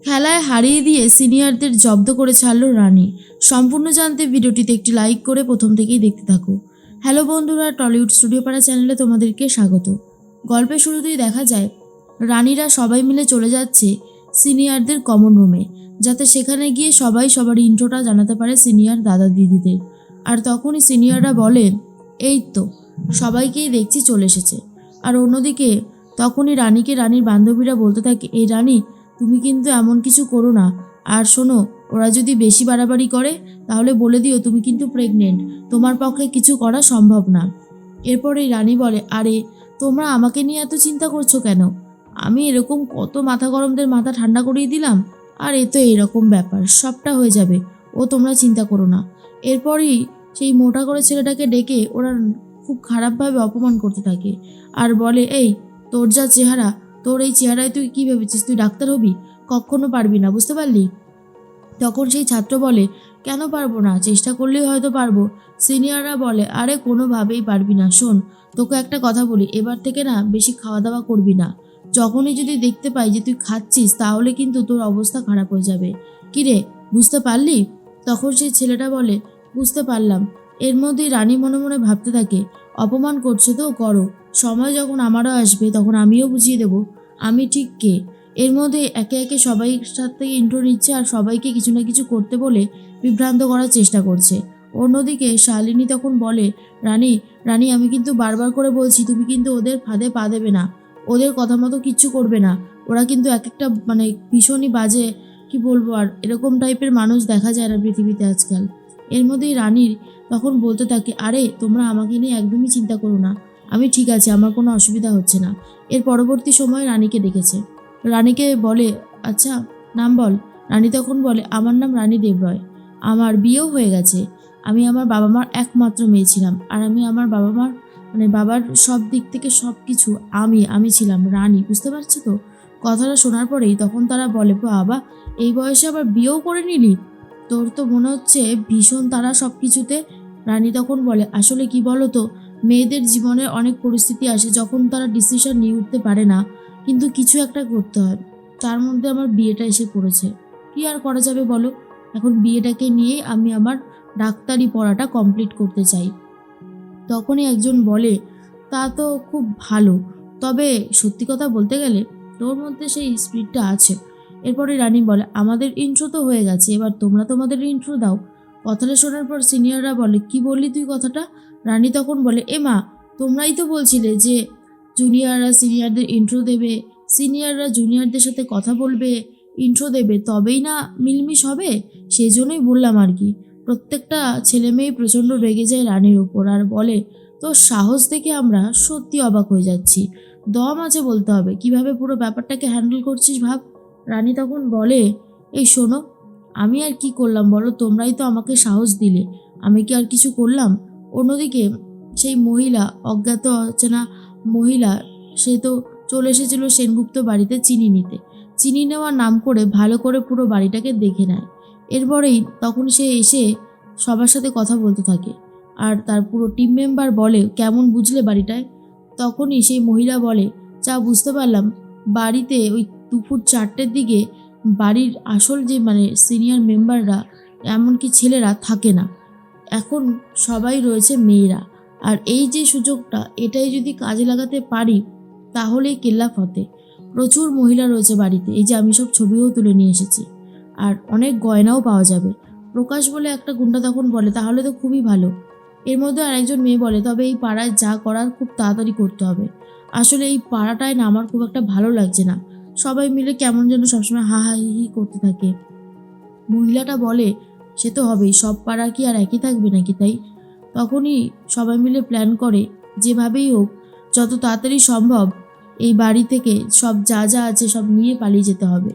খেলায় হারিয়ে দিয়ে সিনিয়রদের জব্দ করে ছাড়লো রানী। সম্পূর্ণ জানতে ভিডিওটিতে একটি লাইক করে প্রথম থেকেই দেখতে থাকো। হ্যালো বন্ধুরা, টলিউড স্টুডিও পাড়া চ্যানেলে তোমাদেরকে স্বাগত। গল্পের শুরুতেই দেখা যায় রানীরা সবাই মিলে চলে যাচ্ছে সিনিয়রদের কমন রুমে, যাতে সেখানে গিয়ে সবাই সবার ইন্ট্রোটা জানাতে পারে সিনিয়র দাদা দিদিদের। আর তখনই সিনিয়ররা বলে, এই তো সবাইকেই দেখছি চলে এসেছে। আর অন্যদিকে তখনই রানীকে রানীর বান্ধবীরা বলতে থাকে, এই রানী তুমি কিন্তু এমন কিছু করো না। আর শোনো, ওরা যদি বেশি বাড়াবাড়ি করে তাহলে বলে দিও তুমি কিন্তু প্রেগনেন্ট, তোমার পক্ষে কিছু করা সম্ভব না। এরপরেই রানী বলে, আরে তোমরা আমাকে নিয়ে এত চিন্তা করছো কেন? আমি এরকম কত মাথা গরমদের মাথা ঠান্ডা করিয়ে দিলাম, আর এ তো এরকম ব্যাপার, সবটা হয়ে যাবে, ও তোমরা চিন্তা করো না। এরপরই সেই মোটা করে ছেলেটাকে ডেকে ওরা খুব খারাপভাবে অপমান করতে থাকে আর বলে, এই তোর যা চেহারা, তোর এই চেহারায় তুই কী ভেবেছিস তুই ডাক্তার হবি? কখনো পারবি না, বুঝতে পারলি? তখন সেই ছাত্র বলে, কেন পারবো না, চেষ্টা করলেই হয়তো পারবো। সিনিয়ররা বলে, আরে কোনোভাবেই পারবি না। শোন, তোকে একটা কথা বলি, এবার থেকে না বেশি খাওয়া দাওয়া করবি না। যখনই যদি দেখতে পাই যে তুই খাচ্ছিস তাহলে কিন্তু তোর অবস্থা খারাপ হয়ে যাবে। কিরে, বুঝতে পারলি? তখন সেই ছেলেটা বলে, বুঝতে পারলাম। এর মধ্যেই রানী মনে মনে ভাবতে থাকে, অপমান করছে তো করো, সময় যখন আমারও আসবে তখন আমিও বুঝিয়ে দেব আমি ঠিক কে। এর মধ্যে একে একে সবাই সাথে ইন্ট্রো নিচ্ছে আর সবাইকে কিছু না কিছু করতে বলে বিভ্রান্ত করার চেষ্টা করছে। অন্যদিকে শালিনী তখন বলে, রানী রানী আমি কিন্তু বারবার করে বলছি তুমি কিন্তু ওদের ফাঁদে পা দেবে না, ওদের কথা মতো কিচ্ছু করবে না। ওরা কিন্তু এক একটা ভীষণই বাজে, কি বলবো, আর এরকম টাইপের মানুষ দেখা যায় না পৃথিবীতে আজকাল। এর মধ্যেই রানীর তখন বলতে থাকে, আরে তোমরা আমাকে নিয়ে একদমই চিন্তা করো না, আমি ঠিক আছে, আমার কোনো অসুবিধা হচ্ছে না। এর পরবর্তী সময় রানীকে ডেকেছে। রানীকে বলে, আচ্ছা নাম বল। রানী তখন বলে, আমার নাম রানী দেবরয়, আমার বিয়েও হয়ে গেছে, আমি আমার বাবা মার একমাত্র মেয়ে ছিলাম, আর আমি আমার বাবা মার বাবার সব দিক থেকে সব কিছু আমি ছিলাম রানী, বুঝতে পারছো তো? কথাটা শোনার পরেই তখন তারা বলে, বাবা এই বয়সে আবার বিয়েও করে নিলি, তোর তো মনে হচ্ছে ভীষণ তারা সব কিছুতে। রানী তখন বলে, আসলে কি বলো তো, মেয়েদের জীবনে অনেক পরিস্থিতি আসে যখন তারা ডিসিশন নিয়ে উঠতে পারে না, কিন্তু কিছু একটা করতে হয়। তার মধ্যে আমার বিয়েটা এসে পড়েছে, কি আর করা যাবে বলো? এখন বিয়েটাকে নিয়ে আমি আমার ডাক্তারি পড়াটা কমপ্লিট করতে চাই। তখনই একজন বলে, তা তো খুব ভালো, তবে সত্যি কথা বলতে গেলে তোর মধ্যে সেই স্পিরিটটা আছে। এরপরে রানী বলে, আমাদের ইন্ট্রো তো হয়ে গেছে, এবার তোমরা তোমাদের ইন্ট্রো দাও। কথাটা শোনার পর সিনিয়ররা বলে, কি বললি তুই কথাটা? রানী তখন বলে, এ মা, তোমরাই তো বলছিলে যে জুনিয়ররা সিনিয়রদের ইন্ট্রো দেবে, সিনিয়ররা জুনিয়রদের সাথে কথা বলবে, ইন্ট্রো দেবে, তবেই না মিলমিশ হবে। সেই জন্যই বললাম আর কি। প্রত্যেকটা ছেলে মেয়ে প্রচণ্ড রেগে যায় রানীর ওপর আর বলে, তোর সাহস দেখে আমরা সত্যি অবাক হয়ে যাচ্ছি, দম আছে বলতে হবে, কিভাবে পুরো ব্যাপারটাকে হ্যান্ডেল করছিস ভাব। রানী তখন বলে, এই শোনো, আমি আর কি করলাম বলো, তোমরাই তো আমাকে সাহস দিলে, আমি কি আর কিছু করলাম? অন্যদিকে সেই মহিলা, অজ্ঞাত অচেনা মহিলা, সে তো চলে এসেছিল সেনগুপ্ত বাড়িতে চিনি নিতে। চিনি নেওয়ার নাম করে ভালো করে পুরো বাড়িটাকে দেখে নেয়। এরপরেই তখন সে এসে সবার সাথে কথা বলতে থাকে আর তার পুরো টিম মেম্বার বলে, কেমন বুঝলে বাড়িটায়? তখনই সেই মহিলা বলে, যা বুঝতে পারলাম, বাড়িতে ওই দুপুর 4টের দিকে বাড়ির আসল যে সিনিয়র মেম্বাররা, এমনকি ছেলেরা থাকে না, এখন সবাই রয়েছে মেয়েরা। আর এই যে সুযোগটা, এটাই যদি কাজে লাগাতে পারি তাহলেই কেল্লা ফতে। প্রচুর মহিলা রয়েছে বাড়িতে, এই যে আমি সব ছবিও তুলে নিয়ে এসেছি, আর অনেক গয়নাও পাওয়া যাবে। প্রকাশ বলে একটা গুন্ডা তখন বলে, তাহলে তো খুবই ভালো। এর মধ্যে আরেকজন মেয়ে বলে, তবে এই পাড়ায় যা করার খুব তাড়াতাড়ি করতে হবে। আসলে এই পাড়াটায় না আমার খুব একটা ভালো লাগছে না, সবাই মিলে কেমন যেন সবসময় হা হা হি হি করতে থাকে। মহিলাটা বলে, সে তো হবেই, সব পাড়া কি আর একই থাকবে নাকি, তাই? তখনই সবাই মিলে প্ল্যান করে, যেভাবেই হোক যত তাড়াতাড়ি সম্ভব এই বাড়ি থেকে সব যা যা আছে সব নিয়ে পালিয়ে যেতে হবে,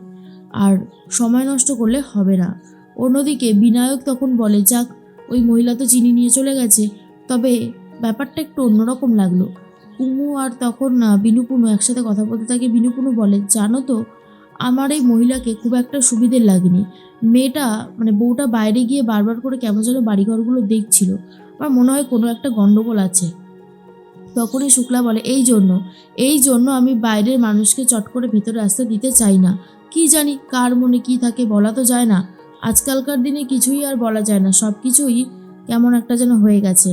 আর সময় নষ্ট করলে হবে না। অন্যদিকে বিনায়ক তখন বলে, যাক, ওই মহিলা তো চিনি নিয়ে চলে গেছে, তবে ব্যাপারটা একটু অন্যরকম লাগলো। কুমু আর তখন বিনুপুনু একসাথে কথা বলতে থাকে। বিনুপুনু বলে, জানো তো, আমার এই মহিলাকে খুব একটা সুবিধের লাগেনি। মেয়েটা বউটা বাইরে গিয়ে বারবার করে কেমন যেন বাড়িঘরগুলো দেখছিল, আমার মনে হয় কোনো একটা গন্ডগোল আছে। তখনই শুক্লা বলে এই জন্য আমি বাইরের মানুষকে চট করে ভেতরে আসতে দিতে চাই না। কি জানি কার মনে কি থাকে বলা তো যায় না। আজকালকার দিনে কিছুই আর বলা যায় না, সব কিছুই কেমন একটা যেন হয়ে গেছে।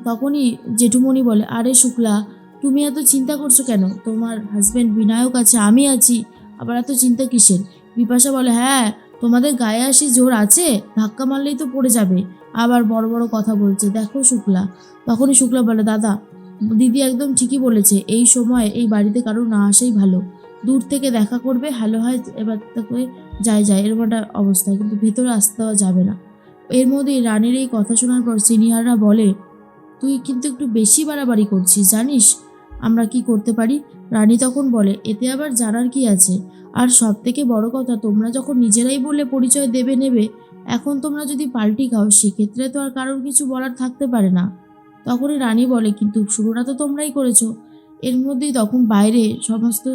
তখনই জেঠুমণি বলে, আরে শুক্লা, তুমি এত চিন্তা করছো কেন? তোমার হাজব্যান্ড বিনায়ক আছে, আমি আছি, আবার এত চিন্তা কিসের? বিপাশা বলে, হ্যাঁ, তোমাদের গায়ে আসি জোর আছে, ধাক্কা মারলেই তো পড়ে যাবে, আবার বড় বড় কথা বলছে, দেখো শুক্লা। তখনই শুক্লা বলে, দাদা, দিদি একদম ঠিকই বলেছে, এই সময় এই বাড়িতে কারো না আসাই ভালো। দূর থেকে দেখা করবে, হ্যালো হয়, এবার তাকে যায় এরকম একটা অবস্থা, কিন্তু ভেতরে আসতে দেওয়া যাবে না। এর মধ্যেই রানীর এই কথা শোনার পর সিনিয়ররা বলে, তুই কিন্তু একটু বেশি বাড়াবাড়ি করছিস, জানিস আমরা কি করতে পারি? রানী তখন বলে, এতে আবার জানার কি আছে? আর সব থেকে বড় কথা, তোমরা যখন নিজেরাই বলে পরিচয় দেবে নেবে, এখন তোমরা যদি পাল্টি খাও সেক্ষেত্রে তো আর কারোর কিছু বলার থাকতে পারে না। তখনই রানী বলে, কিন্তু শুরুটা তো তোমরাই করেছো। এর মধ্যেই তখন বাইরে সমস্ত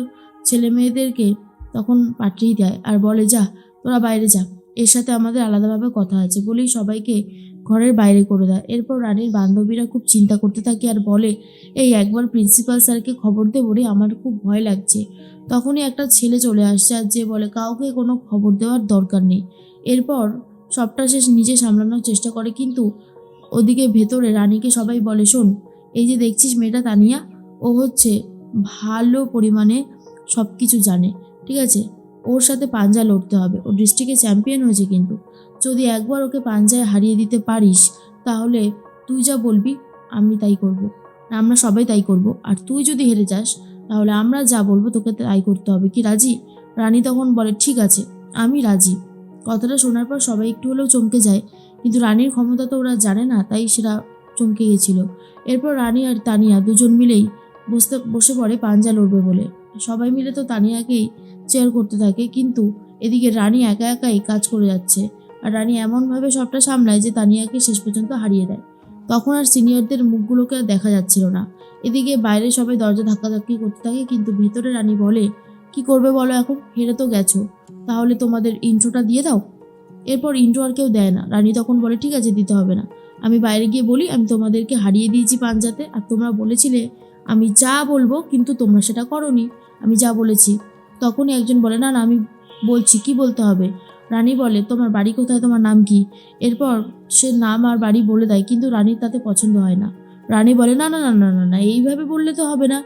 ছেলে মেয়েদেরকে তখন পাঠিয়ে দেয় আর বলে, যা তোরা বাইরে যা, এর সাথে আমাদের আলাদাভাবে কথা আছে, বলেই সবাইকে ঘরের বাইরে করে দেয়। এরপর রানীর বান্ধবীরা খুব চিন্তা করতে থাকে আর বলে, এই একবার প্রিন্সিপাল স্যারকে খবর দেবো রে, আমার খুব ভয় লাগছে। তখনই একটা ছেলে চলে আসছে আর যে বলে, কাউকে কোনো খবর দেওয়ার দরকার নেই। এরপর সবটা সে নিজে সামলানোর চেষ্টা করে, কিন্তু ওদিকে ভেতরে রানীকে সবাই বলে, শোন, এই যে দেখছিস মেয়েটা তানিয়া, ও হচ্ছে ভালো পরিমাণে সব কিছু জানে, ঠিক আছে? ওর সাথে পাঞ্জা লড়তে হবে, ও ডিস্ট্রিক্টে চ্যাম্পিয়ন হয়েছে, কিন্তু যদি একবার ওকে পাঞ্জায় হারিয়ে দিতে পারিস তাহলে তুই যা বলবি আমি তাই করব, আমরা সবাই তাই করব, আর তুই যদি হেরে যাস তাহলে আমরা যা বলবো তোকে তাই করতে হবে, কি রাজি? রানী তখন বলে, ঠিক আছে, আমি রাজি। কথাটা শোনার পর সবাই একটু হলেও চমকে যায়, কিন্তু রানীর ক্ষমতা তো ওরা জানে না, তাই সেটা চমকে গেছিল। এরপর রানী আর তানিয়া দুজন মিলেই বসে পড়ে পাঞ্জা লড়বে বলে। সবাই মিলে তো তানিয়াকেই চেয়ার করতে থাকে, কিন্তু এদিকে রানী একা একাই কাজ করে যাচ্ছে, আর রানী এমনভাবে সবটা সামলায় যে তানিয়াকে শেষ পর্যন্ত হারিয়ে দেয়। তখন আর সিনিয়রদের মুখগুলোকে আর দেখা যাচ্ছিল না। এদিকে বাইরে সবাই দরজা ধাক্কাধাক্কি করতে থাকে, কিন্তু ভেতরে রানী বলে, কি করবে বলো, এখন হেরে তো গেছো, তাহলে তোমাদের ইন্ট্রোটা দিয়ে দাও। এরপর ইন্ট্রো আর কেউ দেয় না। রানী তখন বলে, ঠিক আছে, দিতে হবে না, আমি বাইরে গিয়ে বলি আমি তোমাদেরকে হারিয়ে দিয়েছি পাঞ্জাতে, আর তোমরা বলেছিলে আমি যা বলবো, কিন্তু তোমরা সেটা করোনি, আমি যা বলেছি। তখনই একজন বলে, না না, আমি বলছি, কি বলতে হবে? রানী বলে, তোমার বাড়ি কোথায়, তোমার নাম কি? এরপর সে নাম আর বাড়ি বলে দেয়, কিন্তু রানীর তাতে পছন্দ হয় না। রানী বলে, না না না না না না, এইভাবে বললে তো হবে না,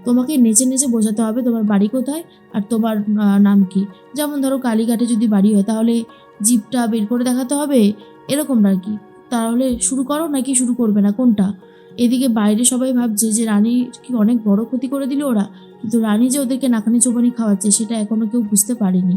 তোমাকে নেচে নেচে বোঝাতে হবে তোমার বাড়ি কোথায় আর তোমার নাম কি। যেমন ধরো কালীঘাটে যদি বাড়ি হয় তাহলে জিপটা বের করে দেখাতে হবে, এরকম আর কি। তাহলে শুরু করো নাকি শুরু করবে না, কোনটা? এদিকে বাইরে সবাই ভাবছে যে রানী কি অনেক বড় ক্ষতি করে দিল ওরা, কিন্তু রানী যে ওদেরকে নাকানি চোবানি খাওয়াচ্ছে সেটা এখনো কেউ বুঝতে পারেনি।